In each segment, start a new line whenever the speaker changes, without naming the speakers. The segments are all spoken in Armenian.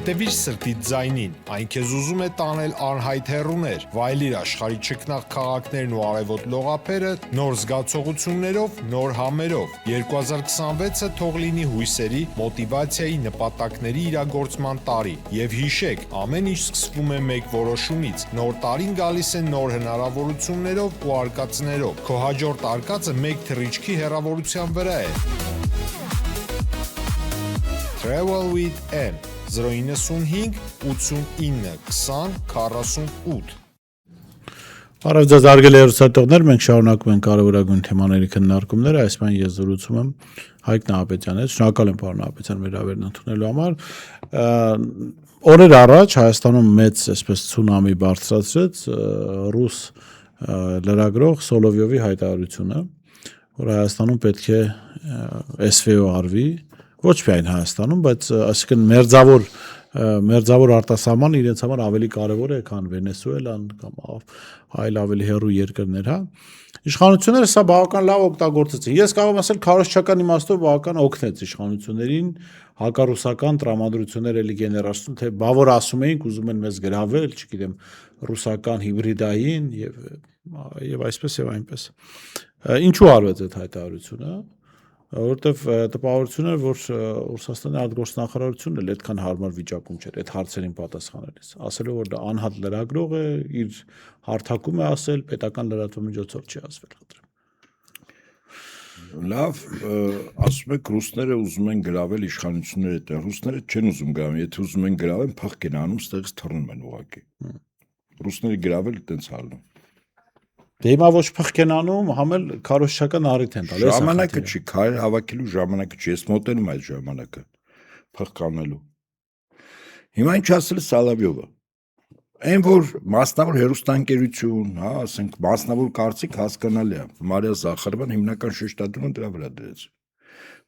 Հետևիր սրտիդ ձայնին, այն քեզ ուզում է տանել անհայտ հեռուներ, վայելիր աշխարհի չքնաղ քաղաքներն ու արևոտ լողափերը նոր զգացողություններով, նոր համերով։ 2026-ը թող լինի հույսերի, մոտիվացիայի, նպատակների իրագործման տարի։ Եվ հիշեք, ամեն ինչ սկսվում է մեկ որոշումից։ Նոր տարին գալիս է նոր հնարավորություններով ու արկածներով։ Քո հաջորդ արկածը մեկ թռիչքի հեռավորության վրա է։ Travel with M 095 89 20 48
Բարև ձեզ արգելի հեռուստատողներ, մենք շարունակում ենք կարևորագույն թեմաների քննարկումները, այսպես ես զրուցում եմ Հայկ Նահապետյանի հետ, շնորհակալ եմ պարոն Նահապետյան մեր հավերն ընդունելու համար։ Օրեր առաջ Հայաստանում մեծ այսպես ցունամի բարձրացրեց ռուս լրագրող Սոլովյովի հայտարարությունը, որ Հայաստանում պետք է SVO արվի, ոչ միայն Հայաստանում, բայց այսինքն մերձավոր արտասահմանը իրենց համար ավելի կարևոր է, քան Վենեսուելան կամ այլ ավելի հեռու երկրներ, հա։ Իշխանությունները սա բավական լավ օգտագործեցին։ Ես կարող եմ ասել, քարոզչական իմաստով բավական օգնեց իշխանություններին, հակառուսական տրամադրություններ էլի գեներացնում, թե բա որ ասում էինք, ուզում են մեզ գրավել, չգիտեմ, ռուսական հիբրիդային եւ այսպես եւ այնպես։ Ինչու արվեց այդ հայտարարությունը, որտեվ տպավորություն էր, որ Ռուսաստանի արտգործնախարարությունն էլ այդքան հարմար վիճակում չէր այդ հարցերին պատասխանելիս, ասելով որ դա անհատ լրագրող է, իր հարթակում է ասել, պետական լրատվամիջոցով չի ասվել, խնդրեմ։
Լավ, ասում եք ռուսները ուզում են գրավել իշխանությունները հետ, ռուսները չեն ուզում գրավել, եթե ուզում են գրավել, փախ են անում, ստեղից թռնում են ուղղակի։ Ռուսները գրավել տենց ալնում։
Դե հիմա ոչ փախ են անում, համել քարոզչական առիթ են տալիս։
Ժամանակը չի, քայլ հավաքելու ժամանակը չի, ես մոտենում այդ ժամանակը փախ կանելու։ Հիմա ինչ ասել Սալավյովը։ Այն որ մասնավոր հերոստանգերություն, հա, ասենք մասնավոր կարծիք հասկանալի է։ Մարիա Զախարովան հիմնական շեշտադրումը դրա վրա դրեց։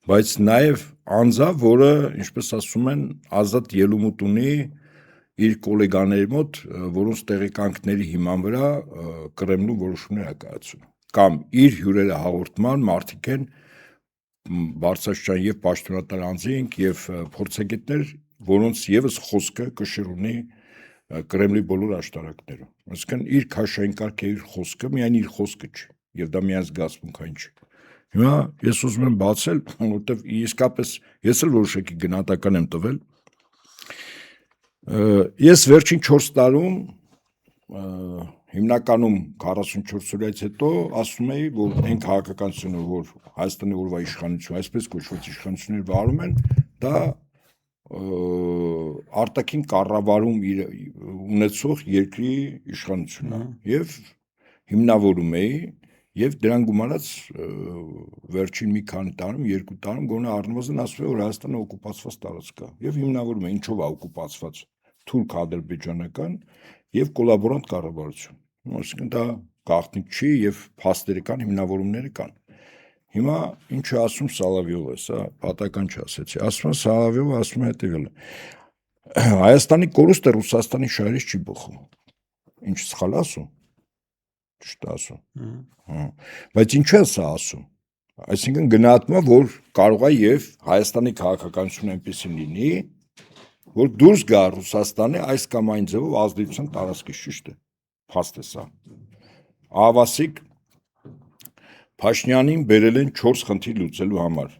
Բայց նաև անձավ, որը, ինչպես ասում են, ազատ ելումուտ ունի իր կոլեգաների մոտ, որոնց տեղեկանքների հիման վրա Կրեմլու որոշումներ է կայացնում։ Կամ իր հյուրերը հաղորդման մարդիկ են բարձրաստիճան եւ պաշտոնատար անձինք եւ փորձագետներ, որոնց եւս խոսքը կշիռ ունի Կրեմլի բոլոր աշտարակներում։ Այսինքն իր քաշային կարգի իր խոսքը միայն իր խոսքը չի, եւ դա միայն զգացմունքային չի։ Հիմա ես ուզում եմ բացել, որովհետեւ իսկապես ես էլ որոշակի գնահատական եմ տվել։ Ես վերջին 4 տարում հիմնականում 44 օրից հետո ասում էի, որ այն քաղաքականությունը, որ Հայաստանի օրվա իշխանություն, այսպես կոչված իշխանությունները վարում են, դա արտաքին կառավարում ունեցող երկրի իշխանությունն է եւ հիմնավորում էի եւ դրան գումարած վերջին մի քանի տարում, 2 տարում գոնե առնվազն ասում է, որ Հայաստանը օկուպացված տարածք է եւ հիմնավորում է ինչով է օկուպացված թուրք-ադրբեջանական եւ կոլաբորանտ կառավարություն։ Այսինքն դա գաղտնիք չի եւ փաստերի կան, հիմնավորումները կան։ Հիմա ինչ է ասում Սալավյովը, սա պատական չասեցի։ Ասում է Սալավյովը, ասում է հետեւյալը. Հայաստանի կորուստը Ռուսաստանի շահերից չի բխում։ Ինչ սխալ ասում։ Ճիշտ ասում։ Հա։ Բայց ինչու է սա ասում։ Այսինքն գնահատում է, որ կարող է եւ Հայաստանի քաղաքականությունը այնպեսին լինի, որ դուրս գա Ռուսաստանի այս կամ այն ձևով ազդեցության տարածքից, ճիշտ է։ Փաստ է սա։ Ավասիկ Փաշինյանին բերել են 4 խնդիր լուծելու համար։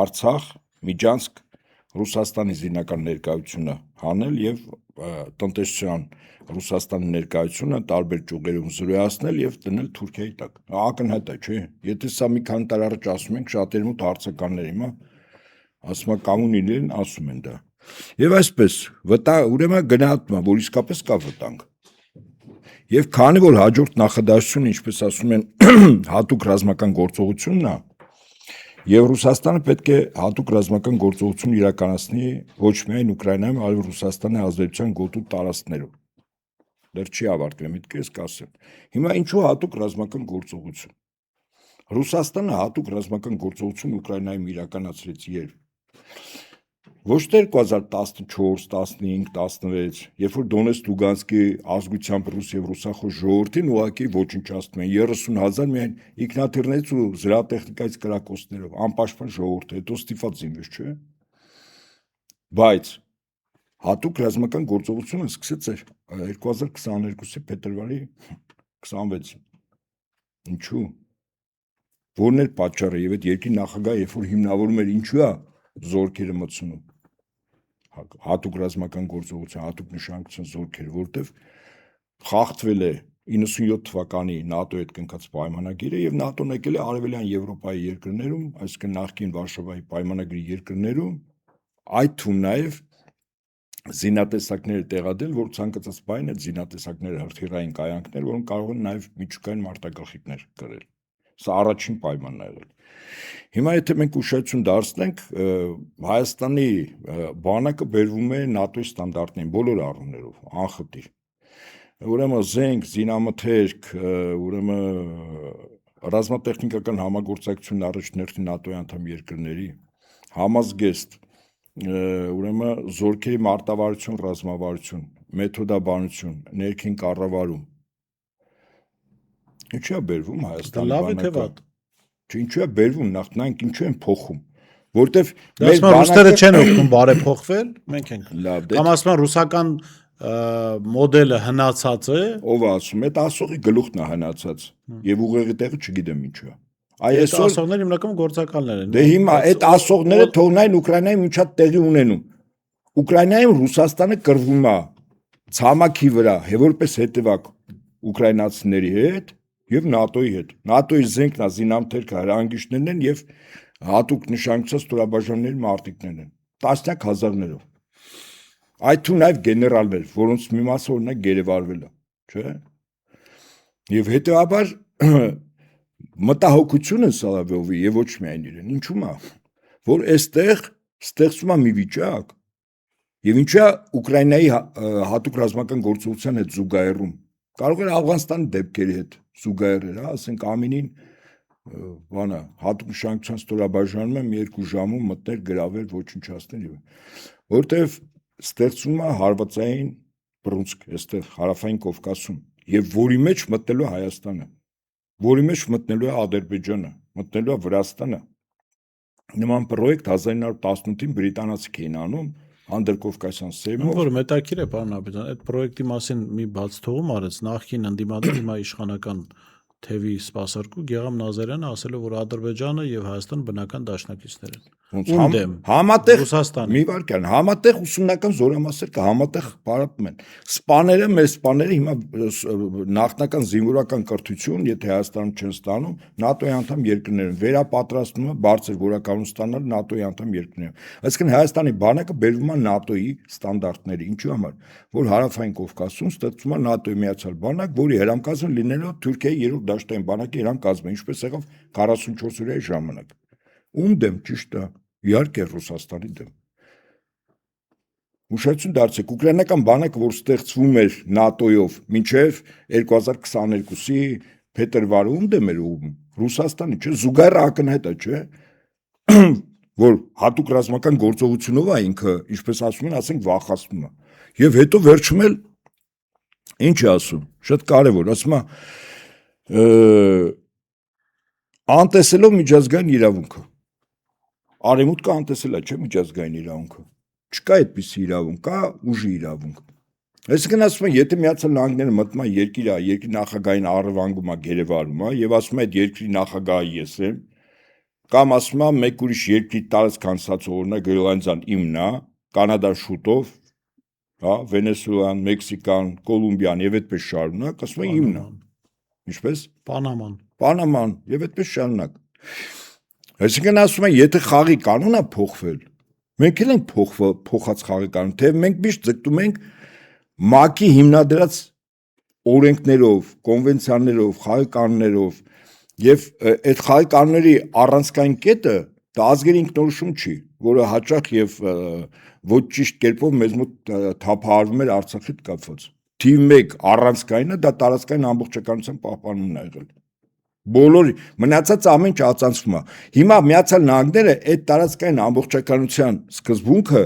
Արցախ, Միջանցք, Ռուսաստանի զինական ներկայությունը հանել եւ տնտեսության Ռուսաստանի ներկայությունը տարբեր ճյուղերում զրոյացնել եւ դնել Թուրքիայի տակ։ Ակնհայտ է, չէ՞։ Եթե սա մի քանի տարի առաջ ասում ենք, շատերի մոտ հարցականներ հիմա ասում է կամունիներն ասում են դա։ Եվ այսպես, ուրեմն գնահատում է, որ իսկապես կա վտանգ։ Եվ քանի որ հաջորդ նախադասությունը, ինչպես ասում են, հատուկ ռազմական գործողությունն է, եւ Ռուսաստանը պետք է հատուկ ռազմական գործողություն իրականացնի ոչ միայն Ուկրաինայում, այլ Ռուսաստանի ազդեցության գոտու տարածքներում։ Դեռ չի ավարտվել, միտքերս կասեմ։ Հիմա ինչու հատուկ ռազմական գործողություն։ Ռուսաստանը հատուկ ռազմական գործողություն Ուկրաինայում իրականացրեց երբ։ Ոչ թե 2014, 15, 16, երբ որ Դոնեցկ Լուգանսկի ազգությամբ ռուս եւ ռուսախոս ժողովրդին ուղղակի ոչնչացնում են 30,000 միայն ինքնաթիռներից ու զրահատեխնիկայից կրակոցներով, անպաշտպան ժողովուրդ, հետո ստիպված զինվեց, չէ՞։ Բայց հատուկ ռազմական գործողությունը սկսեց 2022-ի փետրվարի 26-ին։ Ինչու՞։ Որն էր պատճառը եւ այդ երկրի նախագահը երբ որ հիմնավորում էր ինչու է զորքերը մտցնում հատուկ ռազմական գործողության, հատուկ նշանակության զորքերը, որտեվ խախտվել է 97 թվականի ՆԱՏՕ-ի հետ կնքած պայմանագիրը եւ ՆԱՏՕ-ն եկել է Արևելյան Եվրոպայի երկրներում, այսինքն նախկին Վարշավայի պայմանագրի երկրներում, այդ թվում նաեւ զինատեսակները տեղադրել, որ ցանկացած բան այդ զինատեսակները հրթիռային կայանքներ, որոնք կարող են նաեւ միջուկային մարտագաղթիքներ կրել։ Սա առաջին պայմանն է եղել։ Հիմա եթե մենք ուշադրություն դարձնենք, Հայաստանի բանակը բերվում է ՆԱՏՕ-ի ստանդարտներին բոլոր առումներով, անխտիր։ Ուրեմն զենք, զինամթերք, ուրեմն ռազմատեխնիկական համագործակցություն առաջնորդի ՆԱՏՕ-ի անդամ երկրների, համազգեստ, ուրեմն զորքերի մարտավարություն, ռազմավարություն, մեթոդաբանություն, ներքին կառավարում։ Ինչու է բերվում Հայաստանի բանակը։ Ինչու է բերվում, նախնանք ինչու են փոխում, որտեվ
մեր բանակները չեն օգնում բարեփոխվել, մենք ենք։
Լավ,
կամ ասում են ռուսական մոդելը հնացած է։
Ով ասում է, դա ասողի գլուխն է հնացած եւ ուղեղի տեղը չգիտեմ ինչու է։
Այս ասողները հիմնականում գործակալներ են։
Դե հիմա այդ ասողները թողնային Ուկրաինայում ինչա տեղի ունենում։ Ուկրաինայում Ռուսաստանը կռվում է ցամաքի վրա, որպես հետևակ ուկրաինացիների հետ եւ ՆԱՏՕ-ի հետ։ ՆԱՏՕ-ի զենքն է, զինամթերքը, հրանգիչներն են եւ հատուկ նշանակության ստորաբաժանումների մարտիկներն են։ Տասնյակ հազարներով։ Այդ թվում նաեւ գեներալներ, որոնց մի մասը օրինակ գերեվարվել է, չէ՞։ Եվ հետեւաբար մտահոգությունը Սալավյովի եւ ոչ միայն իրեն, ինչու՞մ է, որ այստեղ ստեղծվում է մի վիճակ եւ ինչու է Ուկրաինայի հատուկ ռազմական գործողության հետ զուգահեռում։ Կարող էր Աֆղանստանի դեպքերի հետ զուգահեռել, հա, ասենք ամենին բանը հատուկ նշանակության ստորաբաժանումը մի երկու ժամում մտներ գրավել, ոչնչացնել եւ որտեվ ստեղծվում է հարվածային բռունցք այստեղ հարավային Կովկասում եւ որի մեջ մտնելու է Հայաստանը, որի մեջ մտնելու է Ադրբեջանը, մտնելու է Վրաստանը։ Նման պրոյեկտ 1918-ին բրիտանացիք էին անում Անդրկովկասյան սերմով,
որ մետաքիր է պարոն Աբեջան, այդ պրոյեկտի մասին մի բաց թողում արեց նախկին ընդդիմադիր հիմա իշխանական թևի սպասարկու Գեգամ Նազարյանը ասելով որ Ադրբեջանը եւ Հայաստանը բնական դաշնակիցներ են։
Համատեղ մի վարքան, համատեղ ուսումնական զորամասեր կա, համատեղ պարապում են։ Սպաները, մեր սպաները հիմա նախնական զինվորական կրթություն, եթե Հայաստանում չեն ստանում, ՆԱՏՕ-ի անդամ երկրներում վերապատրաստումը բարձր որականում ստանալ ՆԱՏՕ-ի անդամ երկրներում։ Այսինքն Հայաստանի բանակը բերվում է ՆԱՏՕ-ի ստանդարտների, ինչու համար, որ հարավային Կովկասում ստեղծվում է ՆԱՏՕ-ի միացյալ բանակ, որի հրամկազմը լինելով Թուրքիայի 3-րդ դաշտային բանակի հրամկազմը, ինչպես եղավ 44 օրյա ժամանակ։ Ում դեմ ճիշտ է, իհարկե Ռուսաստանի դեմ։ Ուշադրություն դարձեք, ուկրաինական բանակը, որ ստեղծվում էր ՆԱՏՕ-ով մինչև 2022-ի փետրվարը, ում դեմ էր ուղղում։ Ռուսաստանի, չէ՞, զուգահեռ ակնհայտ է, չէ՞, որ հատուկ ռազմական գործողությունով է ինքը, ինչպես ասում են, ասենք վախացնում է։ Եվ հետո վերջում էլ ինչ է ասում, շատ կարևոր, ասում է անտեսելով միջազգային իրավունքը։ Արևմուտքը անտեսել է, չէ՞, միջազգային իրավունքը։ Չկա այդպիսի իրավունք, կա ուժի իրավունք։ Այսինքն ասում են, եթե Միացյալ Նահանգները մտնում է երկրի նախագահային առևանգում է, գերեվարում է եւ ասում է այդ երկրի նախագահը ես եմ, կամ ասում է մեկ ուրիշ երկրի տարածք անցած օրինակ Գրենլանդիան իմն է, Կանադան շուտով, հա, Վենեսուելան, Մեքսիկան, Կոլումբիան եւ այդպես շարունակ, ասում են իմն է։ Ինչպես Պանաման եւ այդպես շարունակ։ Այսինքն ասում են, եթե խաղի կանոնը փոխվել, մենք էլ ենք փոխած խաղի կանոն, թե մենք միշտ ձգտում ենք ՄԱԿ-ի հիմնադրած օրենքներով, կոնվենցիաներով, խաղի կանոններով եւ այդ խաղի կանոնների առանցքային կետը դա ազգերի ինքնորոշում չի, որը հաճախ եւ ոչ ճիշտ կերպով մեզ մոտ թափահարվում էր Արցախի հետ կապված։ Թիվ 1 առանցքայինը դա տարածքային ամբողջականության պահպանումն է եղել։ Բոլորի մնացած ամեն ինչ ածանցվում է։ Հիմա Միացյալ Նահանգները այդ տարածքային ամբողջականության սկզբունքը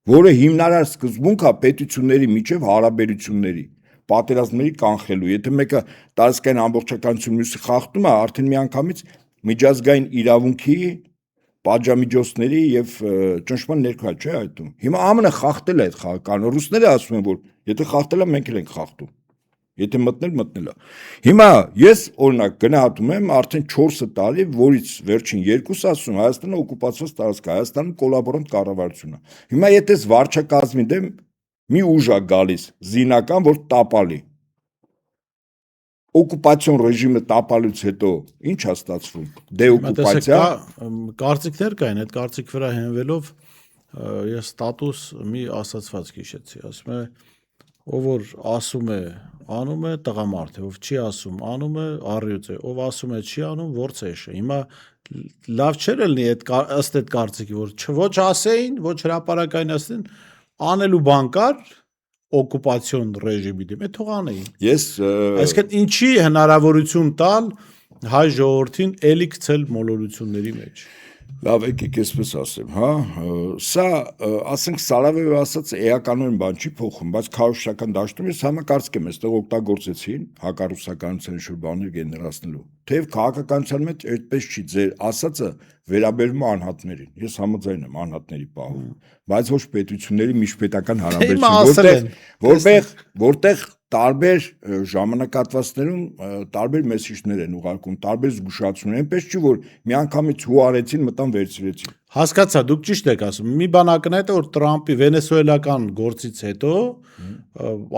որը հիմնարար սկզբունք է պետությունների միջև հարաբերությունների, պատերազմների կանխելու։ Եթե մեկը տարածքային ամբողջականություն մյուսը խախտում է, արդեն միանգամից միջազգային իրավունքի, պատժամիջոցների եւ ճնշման ներքո չէ այդում։ Հիմա ԱՄՆ-ը խախտել է այդ խաղականը։ Ռուսները ասում են, որ եթե խախտել է, մենք էլ ենք խախտում։ Եթե մտնել է։ Հիմա ես օրինակ գնահատում եմ արդեն 4 տարի, որից վերջին 2-ը ասում Հայաստանը օկուպացված տարածք է, Հայաստանում կոլաբորանտ կառավարություն է։ Հիմա եթե վարչակազմի դեմ մի ուժ է գալիս, զինական, որ տապալի։ Օկուպացիոն ռեժիմը տապալուց հետո ինչ է ստացվում։ Դեօկուպացիա։
Կարծիքներ կային, այդ կարծիք վրա հենվելով ես ստատուս մի ասացված քիշեցի, ասում է ով որ ասում է անում է տղամարդ է, ով չի ասում անում է առյուծ է, ով ասում է չի անում ворցեշ է։ Հիմա լավ չէր լինի ըստ այդ կարծիքի, որ ոչ ասեին, ոչ հրապարակային ասեն, անելու բան կար օկուպացիոն ռեժիմի դեմ, է թող անեին։
Ես
Այսինքն ինչի հնարավորություն տալ հայ ժողովրդին էլի գցել մոլորությունների մեջ։
Լավ, եկեք այսպես ասեմ, հա, սա ասենք Սարավեվը ասած էականորեն բան չի փոխում, բայց քարոզչական դաշտում ես համակարծք եմ, այստեղ օգտագործեցին հակառուսականության ինչ-որ բաներ գեներացնելու։ Թեև քաղաքականության մեջ այդպես չի, ձեր ասածը վերաբերում է անհատներին։ Ես համաձայն եմ անհատների պահում, բայց ոչ պետությունների միջպետական հարաբերություն, որտեղ տարբեր ժամանակատվածներում տարբեր մեսիջներ են ուղարկում, տարբեր զգուշացումներ, այնպես չի որ միանգամից հուարեցին, մտան վերցրեցին։
Հասկացա, դուք ճիշտ եք ասում։ Մի բան ակնհայտ է, որ Տրամպի վենեսուելական գործից հետո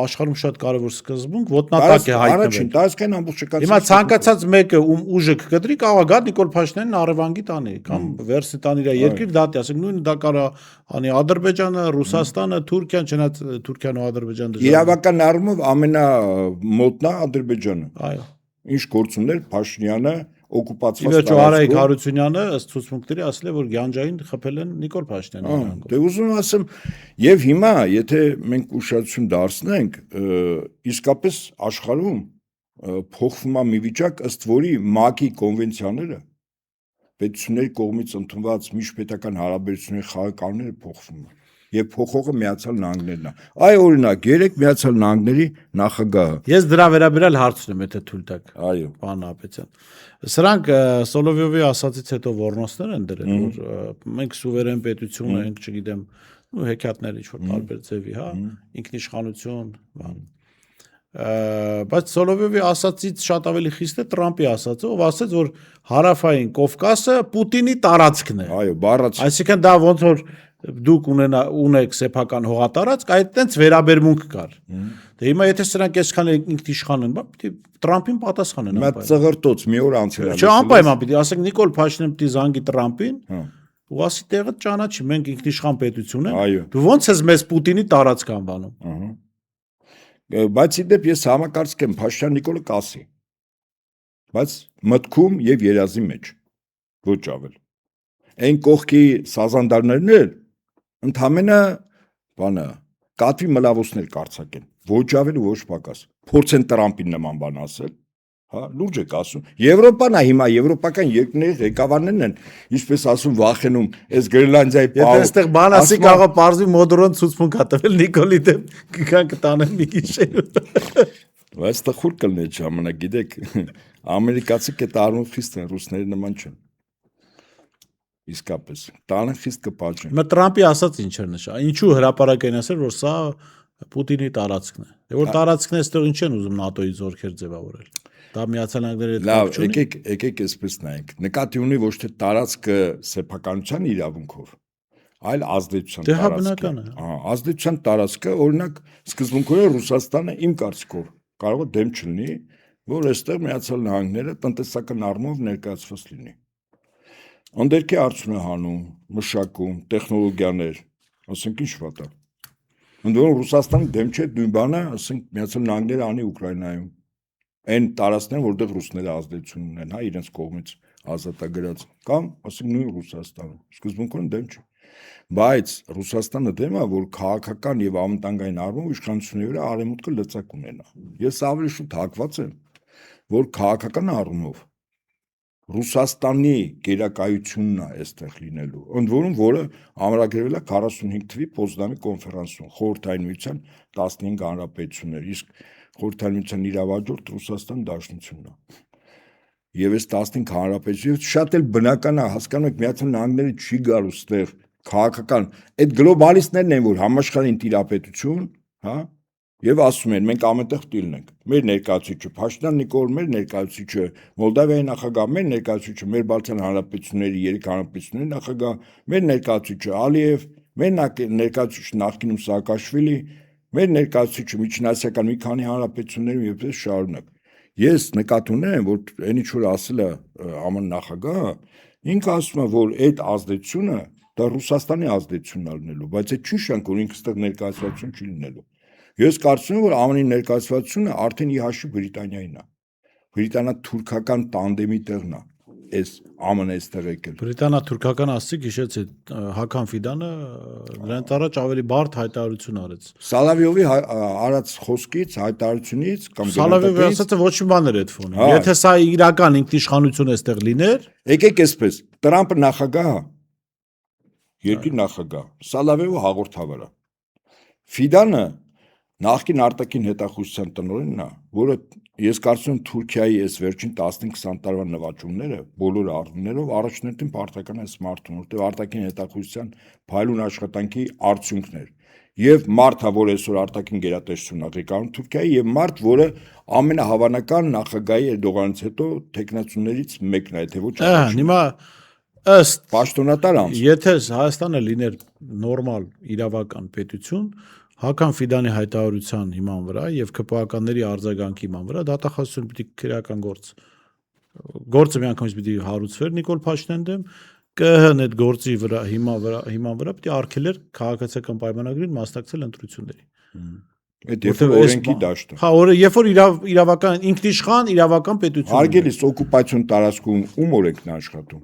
աշխարհում շատ կարևոր սկզբունք ոտնատակ է հայտնվել։
Առաջին տարածքային ամբողջական։
Հիմա ցանկացած մեկը ում ուժը կկտրի, կարող է գա Նիկոլ Փաշինյանին առևանգի տանի, կամ վերսի տանի իր երկիր դատի, ասենք նույն դա կարա անի Ադրբեջանը, Ռուսաստանը, Թուրքիան, չնայած Թուրքիան ու Ադրբեջանը դժվար։
Իրավական առումով ամենամոտնա Ադրբեջանը։
Այո։
Ինչ գործուններ Փաշինյանը օկուպացված
Իվերջո Արայիկ Հարությունյանը ըստ ցուցմունքների ասել է, որ Գյանջային խփել են Նիկոլ Փաշինյանին։
Դե ուզում ասեմ, եւ հիմա եթե մենք ուշադրություն դարձնենք, իսկապես աշխարհում փոխվում է մի վիճակ, ըստ որի ՄԱԿ-ի կոնվենցիաները պետությունների կողմից ընդունված միջպետական հարաբերությունների խաղականոնները փոխվում են։ Եվ փոխողը Միացյալ Նահանգներն է։ Այ օրինակ, երեք Միացյալ Նահանգների նախագահը։
Ես դրա վերաբերյալ հարց ունեմ, եթե թույլ տաք։
Այո։
Պարոն Ապետյան։ Սրանք Սոլովյովի ասացից հետո ոռնոցներ են դրել, որ մենք սուվերեն պետություն ենք, չգիտեմ, ու հեքիաթներ ինչ-որ տարբեր ձևի, հա, ինքնիշխանություն, բան։ Բայց Սոլովյովի ասացից շատ ավելի խիստ է Տրամպի ասածը, ով ասաց, որ հարավային Կովկասը Պուտինի տարածքն է։
Այո, բառաց։
Այսինքն դա ոնց որ դուք ունեք սեփական հողատարածք, այդ տենց վերաբերմունք կար։ Դե հիմա եթե սրանք այսքան ինքնիշխան են, պիտի Տրամպին պատասխանեն։
Մա ծղրտոց մի օր անցել է։
Չէ, անպայման պիտի ասենք Նիկոլ Փաշինյանը պիտի զանգի Տրամպին, ու ասի տեղը ճանաչի, մենք ինքնիշխան պետություն ենք։ Դու ո՞նց ես մեզ Պուտինի տարածք անվանում։
Բայց իդեպ ես համակարծք եմ Փաշինյան Նիկոլը կասի, բայց մտքում եւ երազի մեջ ոչ ավել։ Այն կողքի սազանդարներն էլ ընդամենը բանը կատվի մլավոսներ կարծակեն, ոչ ավել ու ոչ պակաս։ Փորձեն Տրամպին նման բան ասել, հա, լուրջ եք ասում։ Եվրոպան է հիմա եվրոպական երկրների ղեկավարներն են, ինչպես ասում, վախենում, այս Գրենլանդիայի
Եթե այստեղ բան ասի կարող է parzi մոդրոն ցուցմունք հատվել Նիկոլի դեմ, կգան կտանեն մի գիշեր։
Բայց տխուր կլինի ժամանակ, գիտեք, ամերիկացի կտարում խիստ են, ռուսների նման չեն։ Իսկապես, տանը խիստ կպաճեն։
Մա Տրամպի ասած ինչ էր նշա, ինչու հրապարակային ասել, որ սա Պուտինի տարածքն է։ Դե որ տարածքն է, այստեղ ինչ են ուզում ՆԱՏՕ-ի զորքեր ձևավորել։ Դա Միացյալ Նահանգների հետ
կապ չունի։ Լավ, եկեք այսպես նայենք։ Նկատի ունի ոչ թե տարածքը սեփականության իրավունքով, այլ ազդեցության
տարածքը։ Դե հա
բնական
է։
Ահա, ազդեցության տարածքը, օրինակ, սկզբունքորեն Ռուսաստանը իմ կարծիքով կարող է դեմ չլինի, որ այստեղ Միացյալ Նահանգները տնտեսական առումով ներկայացված լինի։ Անդերքի արդյունահանում, մշակում, տեխնոլոգիաներ, ասենք ինչ վատ է։ Ընդ որում Ռուսաստանը դեմ չէ նույն բանը, ասենք Միացյալ Նահանգները անի Ուկրաինայում։ Այն տարածքներն, որտեղ ռուսները ազդեցություն ունեն, հա, իրենց կողմից ազատագրած, կամ ասենք նույն Ռուսաստանը, սկզբունքորեն դեմ չէ։ Բայց Ռուսաստանը դեմ է, որ քաղաքական եւ անվտանգային առումով իշխանությունների վրա արևմուտքը լծակ ունենա։ Ես ավելի շուտ հակված եմ, որ քաղաքական առումով Ռուսաստանի գերակայությունն է այստեղ լինելու, ընդ որում որը ամրագրվել է 45 թվականի Պոզդամի կոնֆերանսում, խորհրդային միության 15 հանրապետություններ, իսկ խորհրդային միության իրավաջորդ Ռուսաստան Դաշնությունն է։ Եվ այս 15 հանրապետություն շատ էլ բնական է, հասկանում եք, Միացյալ Նահանգները չի գալու ստեղ քաղաքական, այդ գլոբալիստներն են, որ համաշխարհային տիրապետություն, հա, եւ ասում են մենք ամենտեղ տիլնենք։ Մեր ներկայացուցիչը Փաշինյան Նիկոլ, մեր ներկայացուցիչը Մոլդավիայի նախագահ, մեր ներկայացուցիչը մեր Բալթյան հանրապետությունների 3 հանրապետությունների նախագահ, մեր ներկայացուցիչը Ալիև, մեր ներկայացուցիչը նախկինում Սաակաշվիլի, մեր ներկայացուցիչը միջինասիական մի քանի հանրապետություններում եւ այդպես շարունակ։ Ես նկատի ունեմ, որ այն ինչ որ ասել է ԱՄՆ նախագահը, ինքը ասում է, որ այդ ազդեցությունը դա Ռուսաստանի ազդեցությունն է լինելու, բայց այդ չի շանք, որ ինքը ստեղ ներկայացվածություն չի լինելու։ Ես կարծում եմ, որ ԱՄՆ-ի ներկայացվածությունը արդեն ի հաշվի Բրիտանիային է։ Բրիտանա-թուրքական տանդեմի տեղն է, այս ԱՄՆ-ը այստեղ եկել։
Բրիտանա-թուրքական ասցի գիշեց այդ Հական Ֆիդանը նրանց առաջ ավելի բարդ հայտարարություն արեց։
Սալավիովի արած խոսքից, հայտարարությունից կամ
Սալավիովը ասաց, ոչ մի բան էր այդ ֆոնին։ Եթե սա իրական ինքնիշխանություն էստեղ լիներ,
եկեք այսպես, Տրամպը նախագահ է, երկրի նախագահ, Սալավիովը հաղորդավար է։ Ֆիդանը նախկին արտաքին հետախուզության տնօրենն է, որը ես կարծում եմ Թուրքիայի այս վերջին 15-20 տարվա նվաճումները բոլոր առումներով առաջնորդին պարտական է սմարթֆոն, որտեղ արտաքին հետախուզության փայլուն աշխատանքի արդյունքն էր։ Եվ մարդը, որ այսօր արտաքին գերատեսչությունն է ղեկավարում Թուրքիայի, եւ մարդ, որը ամենահավանական նախագահի Էրդողանից հետո տեխնացուներից մեկն է, եթե ոչ
հիմա ըստ
պաշտոնատար անձ։
Եթե Հայաստանը լիներ նորմալ իրավական պետություն, Հական Ֆիդանի հայտարարության հիման վրա եւ ԿՊԱ-ականների արձագանքի հիման վրա դատախազություն պիտի քրեական գործը միանգամից պիտի հարուցվեր Նիկոլ Փաշինյանի դեմ, ԿՀ-ն այդ գործի վրա հիման վրա պիտի արգելեր քաղաքացիական պայմանագրին մասնակցել ընտրությունների։
Այդ երբ օրենքի դաշտը։
Հա, երբ որ իրավական ինքնիշխան իրավական պետություն։
Հարգելիս օկուպացիոն տարածքում ում օրենքն է աշխատում։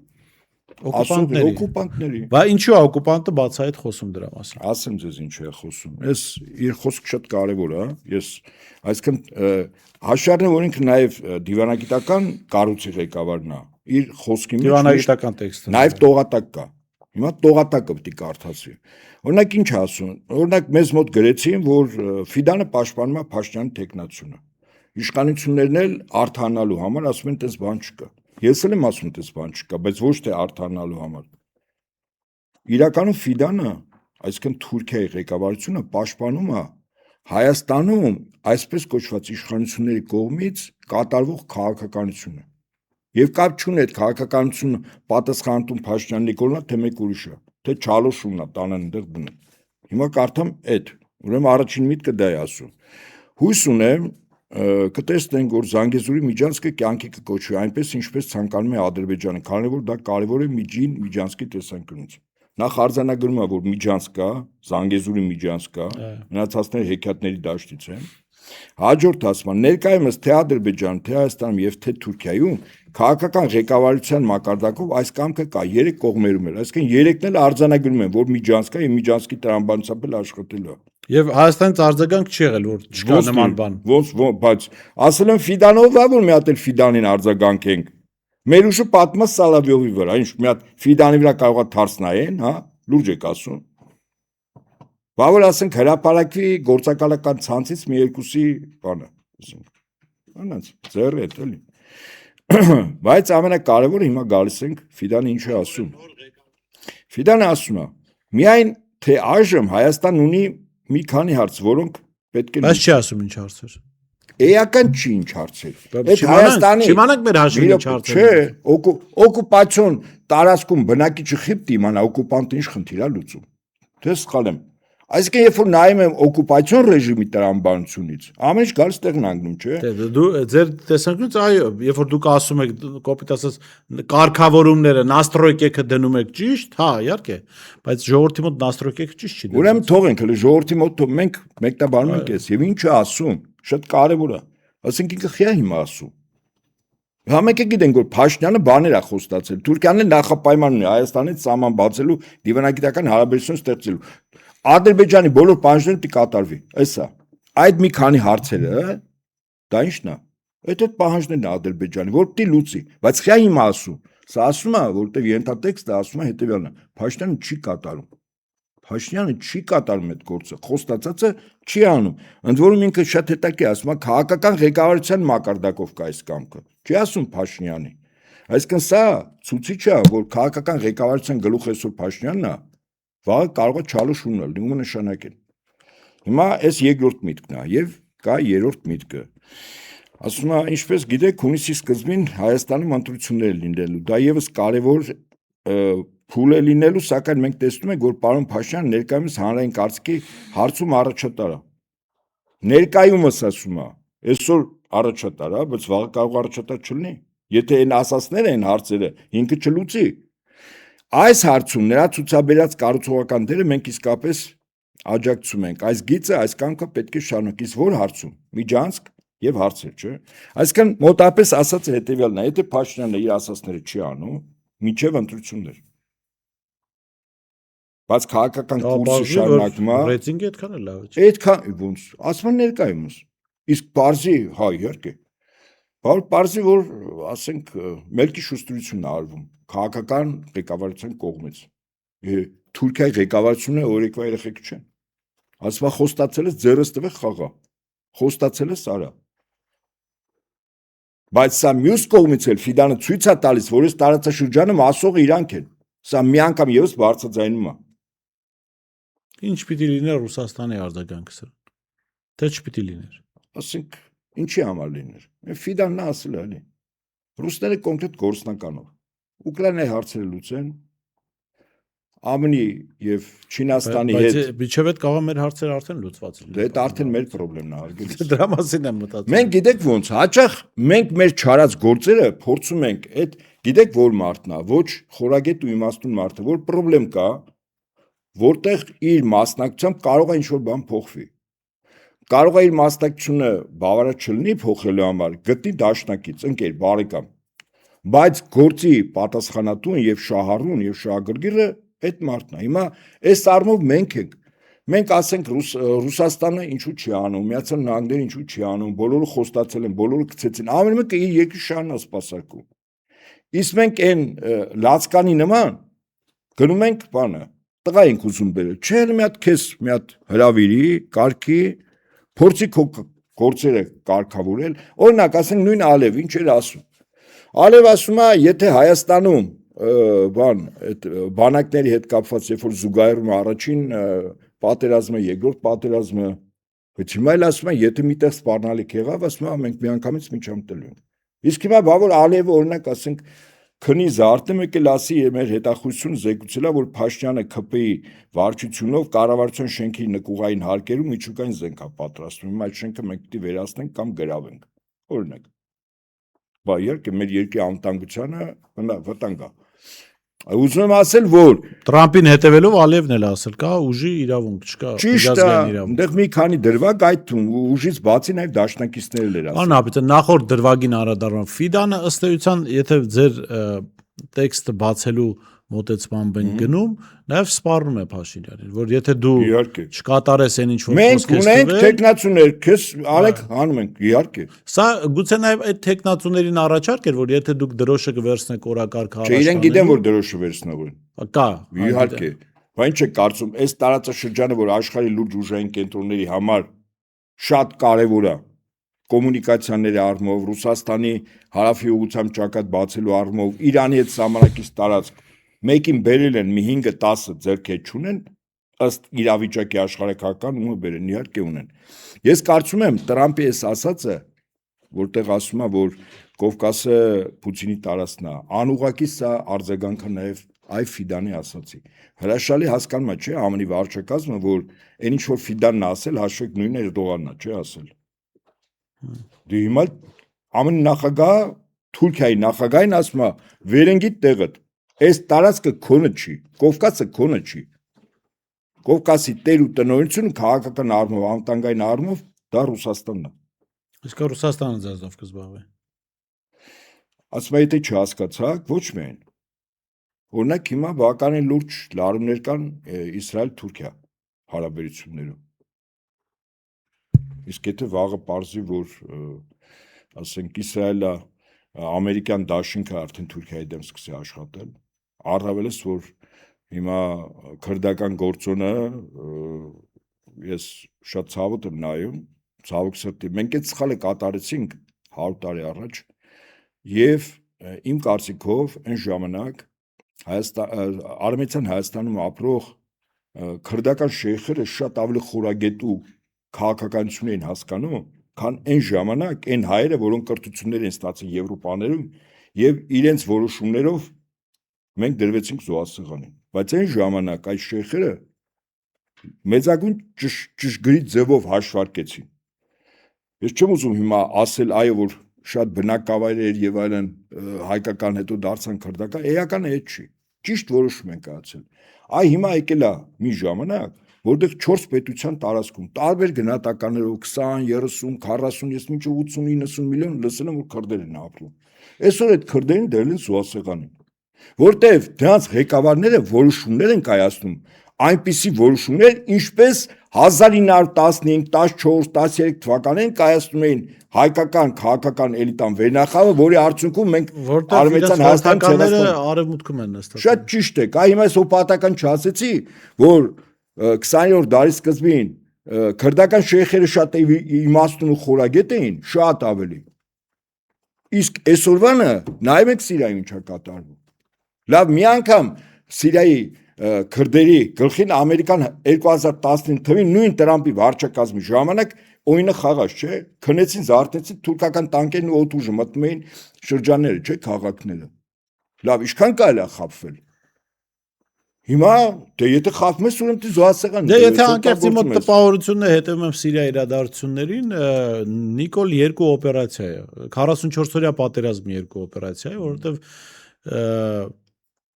Օկուպանտների։
Բա ինչու է օկուպանտը բացահայտ խոսում դրա մասին։
Ասեմ ձեզ ինչու է խոսում։ Այս իր խոսքը շատ կարևոր է։ Ես այսքան հաշվառն որ ինքը նաև դիվանագիտական կառույցի ղեկավարն է։ Իր խոսքի մեջ
դիվանագիտական տեքստը։
Նաև տողատակ կա։ Հիմա տողատակը պետք է կարդացվի։ Օրինակ ինչ ասում։ Օրինակ մեզ մոտ գրեցին, որ Ֆիդանը պաշտպանում է Փաշինյանի տեխնացությունը։ Իշխանություններն էլ արթանալու համար ասում են, տես բան չկա։ Ես էլ եմ ասում, տես բան չկա, բայց ոչ թե արթանալու համար։ Իրականում Ֆիդանը, այսինքն Թուրքիայի ղեկավարությունը պաշտպանում է Հայաստանում այսպես կոչված իշխանությունների կողմից կատարվող քաղաքականությունը։ Եվ կապ չունի այդ քաղաքականությունը պատասխանատուն Փաշինյան Նիկոլն է, թե մեկ ուրիշը, թե Չալոշունն է, տանեն այնտեղ դնում։ Հիմա կարդամ այդ, ուրեմն առաջին միտքը դա է ասում։ Հույս ունեմ կտեսնենք, որ Զանգեզուրի միջանցքը կյանքի կկոչվի այնպես, ինչպես ցանկանում է Ադրբեջանը, քանի որ դա կարևոր է միջանցքի տեսանկյունից։ Նախ արձանագրում է, որ միջանցք կա, Զանգեզուրի միջանցք կա, մնացածները հեքիաթների դաշտից են։ Հաջորդ ասում, ներկայումս թե Ադրբեջանում, թե Հայաստանում եւ թե Թուրքիայում քաղաքական ղեկավարության մակարդակով այս կամքը կա 3 կողմերում էլ, այսինքն 3-ն էլ արձանագրում են, որ միջանցք կա եւ միջանցքի տրամաբանությամբ էլ աշխատելու է։
Եվ Հայաստանից արձագանք չի եղել, որ չկա նման բան։
Ոնց, բայց ասել են Ֆիդանով լավ որ մի հատ էլ Ֆիդանին արձագանքենք։ Մեր ուժը պատմա Սալավիովի վրա, ինչ մի հատ Ֆիդանի վրա կարող է թարս նայեն, հա, լուրջ եք ասում։ Բավար ասենք հրապարակվի գործակալական ցանցից մի երկուսի բանը, ասենք։ Անանց ձեռը էդ էլի։ Բայց ամենակարևորը հիմա գալիս ենք Ֆիդանը ինչ է ասում։ Ֆիդանը ասում է. միայն թե այժմ Հայաստան ունի մի քանի հարց, որոնք պետք է
Բայց չի ասում ինչ հարցեր։
Էական չի ինչ հարցեր։
Այդ Հայաստանի Չիմանանք մեր հաշվին ինչ հարցեր։
Չէ, օկուպացիոն տարածքում բնակիչը խիպտ իմանա օկուպանտը ինչ խնդիր է լուծում։ Թե սխալ եմ։ Այսինքն երբ որ նայում եմ օկուպացիոն ռեժիմի տրամաբանությունից, ամեն ինչ գալիս տեղն անգնում, չէ։
Դու ձեր տեսանկյունից այո, երբ որ դուք ասում եք կոպիտ ասած կարգավորումները նաստրոյկեքը դնում եք ճիշտ, հա, իհարկե, բայց ժողովրդի մոտ նաստրոյկեքը ճիշտ չի դնում։
Ուրեմն թողենք հələ ժողովրդի մոտ մենք մեկնաբանում ենք էս եւ ինչ է ասում, շատ կարեւոր է։ Ասենք ինքը խիա հիմա ասում։ Համեկը գիտենք որ Փաշինյանը բաներ է խոստացել։ Թուրքիան էլ նախապայման ունի Հայաստանից սահման բացելու, դիվանագիտական հարաբերություն ստեղծելու։ Ադրբեջանի բոլոր պահանջները պիտի կատարվի։ Էսա։ Այդ մի քանի հարցերը, դա ի՞նչն է։ Այդ պահանջներն է Ադրբեջանի, որ պիտի լուծի, բայց խա իմ ասում, սա ասում է, որտեղ ենթատեքստը ասում է հետևյալն է. Փաշինյանը չի կատարում։ Փաշինյանը չի կատարում այդ գործը, խոստացածը չի անում։ Ընդ որում ինքը շատ հետաքրքիր ասում է, քաղաքական ղեկավարության մակարդակով կա այս կամքը։ Չի ասում Փաշինյանի։ Այսինքն սա ցույց է, որ քաղաքական ղեկավարության գլուխ այսօր Փաշինյանն է, վաղը կարող է չալուշ ունել, դու նշանակել։ Հիմա այս երկրորդ միտքն է եւ կա երրորդ միտքը։ Ասում է, ինչպես գիտեք, հունիսի սկզբին Հայաստանում ընտրություններ լինելու։ Դա եւս կարևոր փուլ է լինելու, սակայն մենք տեսնում ենք, որ պարոն Փաշինյանը ներկայումս հանրային կարծիքի հարցում առաջատար է։ Ներկայումս ասում է, այսօր առաջատար է, բայց վաղը կարող առաջատար չլինի։ Եթե այն ասածները են հարցերը, ինքը չլուծի։ Այս հարցում նրա ցուցաբերած կառուցողական դերը մենք իսկապես աջակցում ենք։ Այս գիծը, այս կամքը պետք է շարունակի, որ հարցում միջանցք եւ հարցեր, չէ՞։ Այսինքն մոտապես ասած հետեւյալն է, եթե Փաշինյանը իր ասածները չի անում, միջև ընտրություններ։ Բայց քաղաքական կուրսը շարունակում է։
Ռեյտինգը այդքան է լավ չէ։
Այդքան ոնց, ասում են ներկայումս։ Իսկ բարձի, հա, իհարկե։ Բայց բարձի, որ ասենք մելքի շուստությունն է արվում քաղաքական ղեկավարության կողմից։ Թուրքիայի ղեկավարությունը օրեկվա երեխեք չեն։ Ասում է խոստացել է ձեռս տվեք խաղա։ Խոստացել է սարա։ Բայց սա մյուս կողմից էլ Ֆիդանը ցույց է տալիս, որ այս տարածաշրջանը մասողը իրանք են։ Սա մի անգամ եւս բարձրացնում է։
Ինչ պիտի լիներ Ռուսաստանի արձագանքը սրան։ Թե չպիտի լիներ։
Ասենք ինչի համար լիներ։ Ֆիդանն ասել է, էլի։ Ռուսները կոնկրետ գործնականով Ուկրաինայի հարցերը լուծեն, ԱՄՆ-ի եւ Չինաստանի հետ։
Բայց միջև այդ կարող մեր հարցերը արդեն լուծված են։
Դա այդ արդեն մեր խնդիրն է, հարգելի։
Դրա մասին եմ մտածում։
Մենք գիտեք ոնց, հաճախ մենք մեր չարած գործերը փորձում ենք այդ գիտեք որ մարդն է, ոչ խորագետ ու իմաստուն մարդը, որ խնդրեմ կա, որտեղ իր մասնակցությամբ կարող է ինչ-որ բան փոխվի։ Կարող է իր մասնակցությունը բավարար չլինի փոխելու համար, գտնի դաշնակից, ընկեր, բարեկամ։ Բայց գործի պատասխանատուն եւ շահառուն եւ շահագրգիռը այդ մարդն է։ Հիմա այս առումով մենք ասենք Ռուսաստանը ինչու չի անում, Միացյալ Նահանգները ինչու չի անում, բոլորը խոստացել են, բոլորը գցեցին, ամեն մեկը իր երկրի շահն է սպասարկում։ Իսկ մենք այն լացկանի նման գնում ենք բանը, տղա ենք ուզում բերել, չէ՞ մի հատ քեզ մի հատ հրավիրի, կարգի, փորձի քո գործերը կարգավորել։ Օրինակ, ասենք նույն Ալև ինչ էր ասում։ Ալև ասում է, եթե Հայաստանում այդ բանակների հետ կապված երբ որ զուգահեռում առաջին պատերազմը, երկրորդ պատերազմը, բայց հիմա էլ ասում են, եթե միտեղ սպառնալիք եղավ, ասում են մենք միանգամից միջամտելու ենք։ Իսկ հիմա բավար Ալիևը օրինակ ասենք քնի զարտեմ եկել ասի մեր հետախուզությունը զեկուցելա, որ Փաշինյանը ԿՊ-ի վարչությունով կառավարության շենքի նկուղային հարկերում միջուկային զենք է պատրաստում։ Հիմա այդ շենքը մենք պիտի վերացնենք կամ գրավենք։ Օրինակ։ Բա իհարկե մեր երկրի անվտանգությանը վտանգ է։ Ուզում եմ ասել, որ
Տրամպին հետևելով Ալիևն էլ ասել կա ուժի իրավունք, չկա
միջազգային իրավունք։ Այնտեղ մի քանի դրվագ այդ ուժից բացի նաև դաշնակիցներ էր ասել։
Անապետը նախորդ դրվագին անդրադառնալով Ֆիդանը ըստ էության, եթե ձեր տեքստը բացելու մոտեցման բեն գնում, նաև սպառնում է Փաշինյանին, որ եթե դու չկատարես այն ինչ որ
խոսքես տվել։ Մենք ունենք տեխնացուներ, քեզ արեք հանում ենք, իհարկե։
Սա գուցե նաև այդ տեխնացուներին առաջարկ էր, որ եթե դուք դրոշը կվերցնեք օրակարգ
առաջ։ Չէ, իրենք գիտեն որ դրոշը վերցնավոր են։
Կա։
Իհարկե։ Բայց ինչ է կարծում, այս տարածաշրջանը, որ աշխարհի լուրջ ուժային կենտրոնների համար շատ կարևոր է կոմունիկացիաների առումով, Ռուսաստանի հարավի ուղղությամբ ճակատ բացելու առումով, Իրանի հետ սահմանակից տարածք մեկին բերել են մի 5-10 ձեռք չունեն, ըստ իրավիճակի աշխարհակական ումը բերեն, իհարկե ունեն։ Ես կարծում եմ Տրամպի այս ասածը, որտեղ ասում է, որ Կովկասը Պուտինի տարածքն է, անուղղակի սա արձագանքը նաև այ Ֆիդանի ասացի։ Հրաշալի հասկանում է, չէ՞, ԱՄՆ-ի վարչակազմը, որ այն ինչ որ Ֆիդանն ասել, հաշվեք նույն Էրդողանն է, չէ՞ ասել։ Դե հիմա ԱՄՆ նախագահ Թուրքիայի նախագահին ասում է, վերենգի տեղդ, այս տարածքը քոնը չի, Կովկասը քոնը չի։ Կովկասի տեր ու տնօրինությունը քաղաքական առումով, անվտանգային առումով դա Ռուսաստանն է։
Իսկ Ռուսաստանը ձեզով կզբաղվի։
Ասում է, եթե չհասկացաք, ոչ միայն։ Օրինակ հիմա բավականին լուրջ լարումներ կան Իսրայել-Թուրքիա հարաբերություններում։ Իսկ եթե վաղը պարզի, որ ասենք Իսրայելը ամերիկյան դաշինքը արդեն Թուրքիայի դեմ սկսի աշխատել, առավելս որ հիմա քրդական գործոնը ես շատ ցավոտ եմ նայում, ցավոք սրտի մենք այդ սխալը կատարեցինք 100 տարի առաջ եւ իմ կարծիքով այն ժամանակ Արմենիան Հայաստանում ապրող քրդական շեյխերը շատ ավելի խորագետ ու քաղաքականություն էին հասկանում, քան այն ժամանակ այն հայերը, որոնք կրթություններ են ստացել Եվրոպաներում եւ իրենց որոշումներով մենք դրվեցինք զոհասեղանին, բայց այն ժամանակ այդ շեյխերը մեծագույն ճշգրիտ ձևով հաշվարկեցին։ Ես չեմ ուզում հիմա ասել այո որ շատ բնակավայրեր եւ այլն հայկական հետո դարձան քրդական, էականը այդ չի։ Ճիշտ որոշում են կայացել։ Այ հիմա եկել է մի ժամանակ, որտեղ 4 պետության տարածքում տարբեր գնահատականներով 20, 30, 40, ես մինչև 80-90 միլիոն լսել եմ որ քրդեր են ապրում։ Այսօր այդ քրդերին դրել են զոհասեղանին, որտեղ դրանց ղեկավարները որոշումներ են կայացնում, այնպիսի որոշումներ, ինչպես 1915, 14, 13 թվականներին կայացնում էին հայկական քաղաքական էլիտան վերնախավը, որի արդյունքում մենք Արմենիան Հայաստանը
արևմուտքում են նստած։
Շատ ճիշտ է, կա հիմա այս օպատական չասեցի, որ 20-րդ դարի սկզբին քրդական շեյխերը շատ իմաստուն ու խորագետ էին, շատ ավելի։ Իսկ այսօրվանը նայում եք Սիրիայում ինչա կատարվում։ Լավ, մի անգամ Սիրիայի քրդերի գլխին Ամերիկան 2015 թվականին նույն Տրամպի վարչակազմի ժամանակ օինը խաղաց, չէ՞, քնեցին, զարթեցին թուրքական տանկերն ու օդուժը մտնում էին շրջանները, չէ՞, քաղաքները։ Լավ, ինչքան կարելի է խաբվել։ Հիմա դե եթե խախտում ես ուրեմն դու զոհասեղան։
Դե եթե անկեղծի մոտ տպավորությունն է հետևում եմ Սիրիայի իրադարձություններին, Նիկոլ 2 օպերացիա է, 44-օրյա պատերազմի 2 օպերացիա է, որովհետև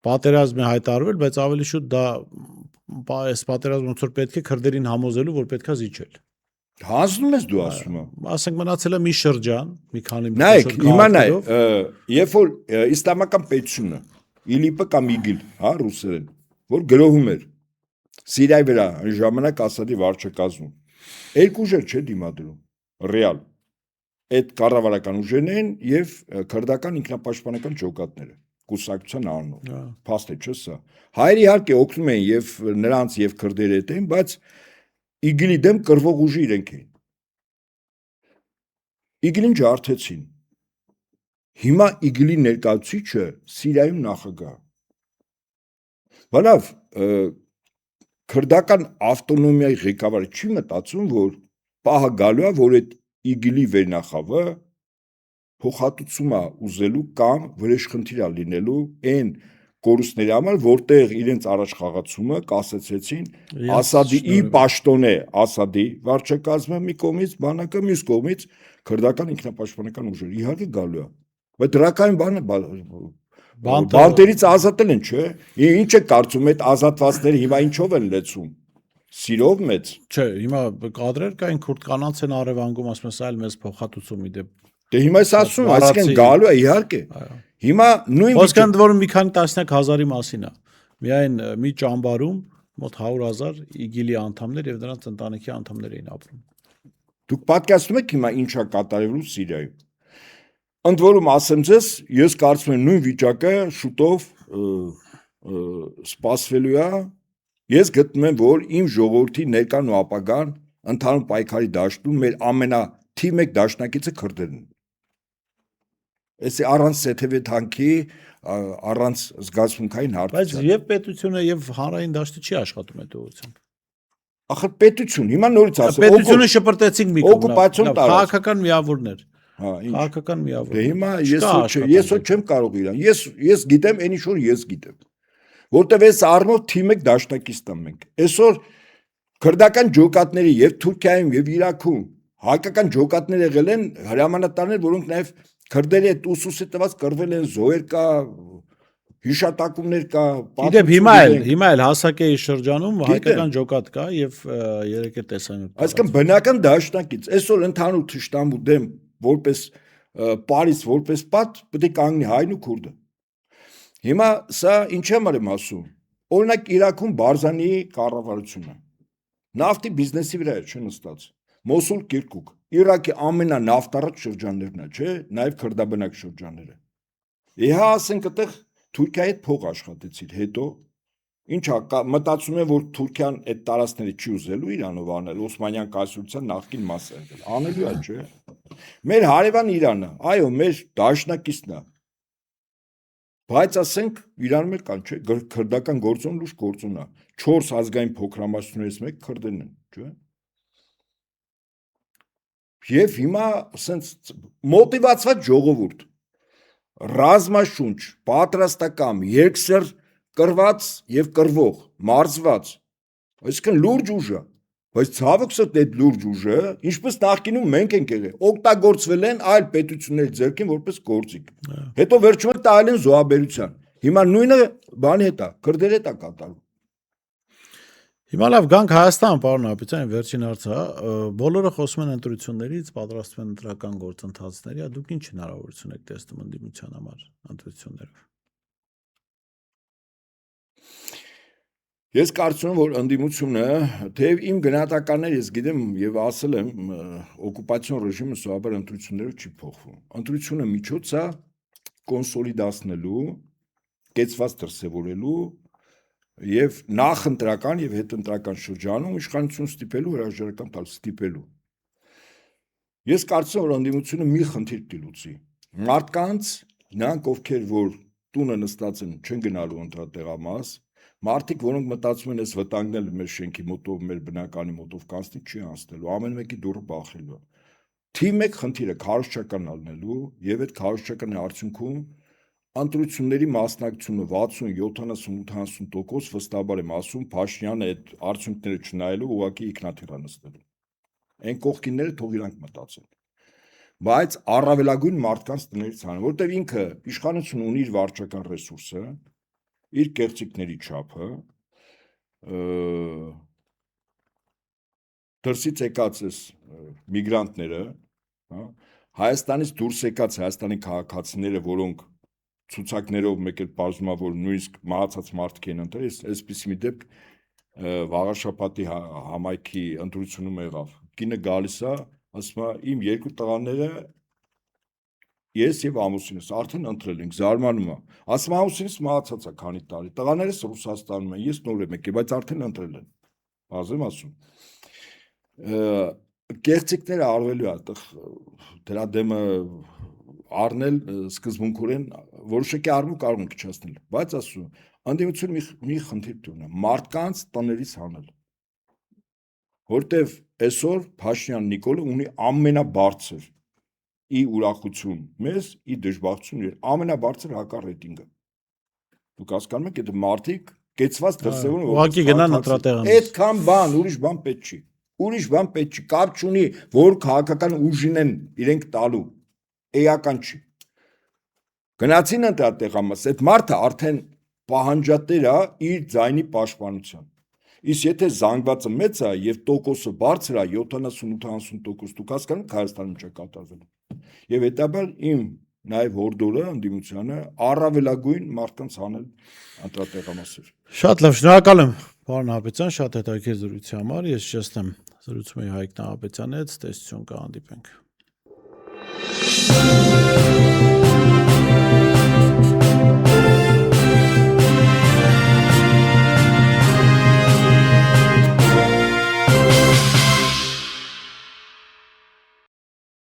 պատերազմ է հայտարարվել, բայց ավելի շուտ դա այս պատերազմը ոնց որ պետք է քրդերին համոզելու, որ պետքա զիջել։
Հանձնում ես դու ասում ես։
Ասենք մնացել է մի շրջան, մի քանի
Նայեք, հիմա նայ, երբ որ իսլամական պետությունը ԻԼԻՊ-ը կամ ԻԳԻԼ, հա, ռուսերեն, որ գրոհում էր Սիրիայի վրա այն ժամանակ Ասադի վարչակազմում, երկու ուժեր չէ դիմադրում, ռեալ։ Այդ կառավարական ուժերն են եւ քրդական ինքնապաշտպանական ջոկատները, կուսակցության անունով։ Փաստ է, չէ՞ սա։ Հայերը իհարկե օգնում են եւ նրանց եւ քրդերի հետ են, բայց ԻԳԻԼ-ի դեմ կռվող ուժը իրենք էին։ ԻԳԻԼ-ին ջարդեցին։ Հիմա ԻԳԻԼ-ի ներկայացուցիչը Սիրիայում նախագահ։ Բանավ քրդական ավտոնոմիայի ղեկավարը չի մտածում, որ պահը գալու է, որ այդ ԻԳԻԼ-ի վերնախավը փոխհատուցում է ուզելու կամ վրեժխնդիր է լինելու այն կորուստների համար, որտեղ իրենց առաջ խաղացումը կասեցեցին Ասադի պաշտոնե Ասադի վարչակազմը մի կողմից, բանակը մյուս կողմից քրդական ինքնապաշտպանական ուժերը իհարկե գալու է, բայց դրական բանը բանտերից ազատել են, չէ՞։ Ինչ է կարծում այդ ազատվածները հիմա ինչով են լեցում։ Սիրով մեծ։
Չէ, հիմա կադրեր կային քուրդ կանանց են Արևանգում, ասում ես, այլ մեզ փոխհատուցում իդեպ։
Դե հիմա ես ասում եմ, այսինքն գալու է իհարկե։ Հիմա նույն
Խոսքը ընդ որում մի քանի տասնյակ հազարի մասին է։ Միայն մի ճամբարում մոտ 100,000 ԻԳԻԼ-ի անդամներ եւ նրանց ընտանիքի անդամներ էին ապրում։
Դուք պատկերացնում եք հիմա ինչա կատարելու Սիրիայում։ Ընդ որում ասեմ ձեզ, ես կարծում եմ նույն վիճակը շուտով սպասվելու է։ Ես գտնում եմ, որ իմ ժողովրդի ներկան ու ապագան ընդհանուր պայքարի դաշտում մեր ամենաթիվ 1 դաշնակիցը քրդերն են։ Այսի առանց սեթեվե թանքի, առանց զգացմունքային հարթության։
Բայց եւ պետությունը եւ հանրային դաշտը չի աշխատում այդ ուղղությամբ։
Ախր պետություն, հիմա նորից ասեմ,
պետությունը շպրտեցինք մի կողմ,
օկուպացիոն տարածք,
քաղաքական միավորներ։
Հա, ինչ։
Քաղաքական միավոր։
Դե հիմա ես չեմ կարող իրան։ Ես գիտեմ, այնի շուտ ես գիտեմ։ Որտեւ այս առումով թիմ 1 դաշնակիցն ենք մենք։ Այսօր քրդական ջոկատների եւ Թուրքիայում եւ Իրաքում հայկական ջոկատներ եղել են հրամանատարներ, որոնք նաեւ քրդերի հետ ուսուսի տված կռվել են, զոհեր կա, հիշատակումներ կա,
Իդեպ հիմա էլ հասակեի շրջանում հայկական ջոկատ կա եւ երեք է տեսանյութ։
Այսինքն բնական դաշնակից այսօր ընդհանուր թշնամու դեմ որպես Պարիս որպես պատ պետք է կանգնի հայն ու քուրդը։ Հիմա սա ինչ համար եմ ասում։ Օրինակ Իրաքում Բարզանի կառավարությունը նավթի բիզնեսի վրա է, չէ՞ նստած։ Մոսուլ, Կիրկուկ, Իրաքի ամենանավթառած շրջաններն է, չէ, նաև քրդաբնակ շրջանները։ Իհա ասենք այդտեղ Թուրքիայի հետ փող աշխատեցիր, հետո ինչա մտածում եմ, որ Թուրքիան այդ տարածքները չի ուզելու Իրանով անել, Օսմանյան կայսրության նախկին մասը է, անելու է, չէ։ Մեր հարևան Իրանը, այո, մեր դաշնակիցն է։ Բայց ասենք Իրանում էլ կան, չէ, քրդական գործոն լուրջ գործոն է։ 4 ազգային փոքրամասնություններից մեկ քրդերն են, չէ։ Եվ հիմա ասենց մոտիվացված ժողովուրդ, ռազմաշունչ, պատրաստական, երկսեր կրված եւ կրվող, մարզված, այսինքն լուրջ ուժ է, բայց ցավոք սրտի այդ լուրջ ուժը, ինչպես նախկինում մենք ենք եղել, օգտագործվել են այլ պետությունների ձեռքին որպես գործիք։ Հետո վերջում տալ են զոհաբերության։ Հիմա նույնը բանի հետ է, քրդերի հետ է կատարվում։
Հիմա լավ գանք Հայաստան, պարոն Ապետյան, վերջին հարցը, բոլորը խոսում են ընտրություններից, պատրաստվում են ընտրական գործընթացների, դուք ինչ հնարավորություն եք տեսնում ընդդիմության համար ընտրություններով։
Ես կարծում եմ, որ ընդդիմությունը, թեև իմ գնահատականները ես գիտեմ եւ ասել եմ, օկուպացիոն ռեժիմը սովորաբար ընտրություններով չի փոխվում։ Ընտրությունը միջոց է կոնսոլիդացնելու, կեցված դրսևորելու եւ նախընտրական եւ հետընտրական շրջանում իշխանություն ստիպելու, հրաժարական տալ ստիպելու։ Ես կարծում եմ, որ ընդդիմությունը մի խնդիր կլուծի։ Մարդկանց, նրանք ովքեր որ տունը նստած են, չեն գնալու ընտրատեղամաս, մարդիկ, որոնք մտածում են այս վտանգնել մեր շենքի մոտով, մեր բնականի մոտով կանցնի, չի անցնելու, ամեն մեկի դուռը բախելու։ Թիվ 1 խնդիրը քարոզչական ալնելու եւ այդ քարոզչականի արդյունքում ընտրությունների մասնակցությունը 60-70-80% վստահաբար եմ ասում, Փաշինյանը այդ արդյունքները չնայելով ուղղակի ինքնաթիռ նստելու։ Այն կողքինները թող իրանք մտածեն։ Բայց առավելագույն մարդկանց տներից հան, որտեղ ինքը իշխանություն ունի իր վարչական ռեսուրսը, իր կեղծիքների չափը, դրսից եկած միգրանտները, հա, Հայաստանից դուրս եկած Հայաստանի քաղաքացիները, որոնք ցուցակներով մեկ էլ բաժնումա, որ նույնիսկ մահացած մարդիկ են ընտրել, այսպիսի մի դեպք Վաղաշապատի համայնքի ընտրությունում եղավ։ Կինը գալիս է, ասում է, իմ 2 տղաները ես եւ ամուսինս արդեն ընտրել ենք, զարմանում է։ Ասում ամուսինս մահացած է քանի տարի, տղաներս Ռուսաստանում են, ես նոր եմ եկել, բայց արդեն ընտրել են։ Բազեմ ասում։ Կեղծիքները արվելու է այդտեղ դրա դեմը առնել սկզբունքորեն որոշակի առում կարող են քչացնել, բայց ասում ընդդիմությունը մի խնդիր ունի մարդկանց տներից հանել, որտեվ այսօր Փաշինյան Նիկոլը ունի ամենաբարձր ի ուրախություն մեզ, ի դժբախտություն իր ամենաբարձր հակառեյտինգը։ Դուք հասկանում եք, այդ մարդիկ կեցված դրսևորում են,
ուղղակի գնան ընտրատեղանից։
Այդքան բան, ուրիշ բան պետք չի։ Ուրիշ բան պետք չի, կապ չունի, որ քաղաքական ուժին են իրենք տալու։ Էական չի։ Գնացին ընտրատեղամաս, այդ մարդը արդեն պահանջատեր է իր ձայնի պաշտպանության։ Իսկ եթե զանգվածը մեծ է եւ տոկոսը բարձր է 70-80%, դուք հասկանում եք Հայաստանում ինչ է կատարվել։ Եվ հետաբար իմ նաեւ հորդորը ընդդիմությանը առավելագույն մարդկանց հանել ընտրատեղամասեր։
Շատ լավ, շնորհակալ եմ, պարոն Ապետյան, շատ հետաքրքիր զրույցի համար։ Ես շեշտեմ զրուցում էի Հայկ Նահապետյանի հետ, տեսություն կհանդիպենք։